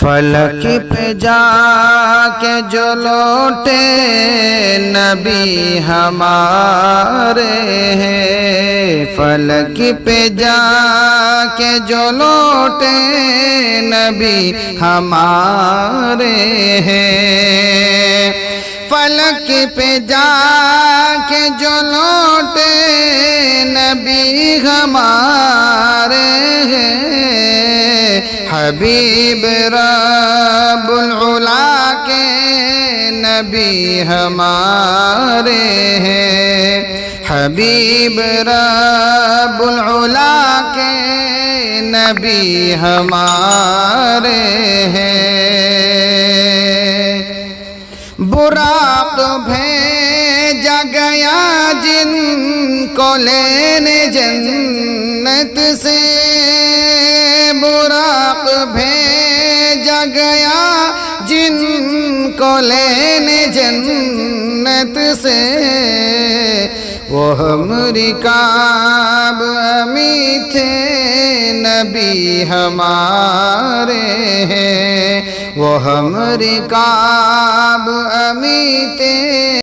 فلک پہ جا کے جو لوٹے نبی ہمارے ہیں، فلک پہ جا کے جو لوٹے نبی ہمارے ہیں، فلک پہ جا کے جو لوٹے نبی ہمارے ہیں، حبیب رب العلا کے نبی ہمارے ہیں، حبیب رب العلا کے نبی ہمارے ہیں۔ براق بھیجا گیا جن کو لینے جنت سے، براق بھیجا گیا جن کو لینے جنت سے، وہ ہماری کعب امی تھے نبی ہمارے ہیں، وہ ہماری کعب امی تھے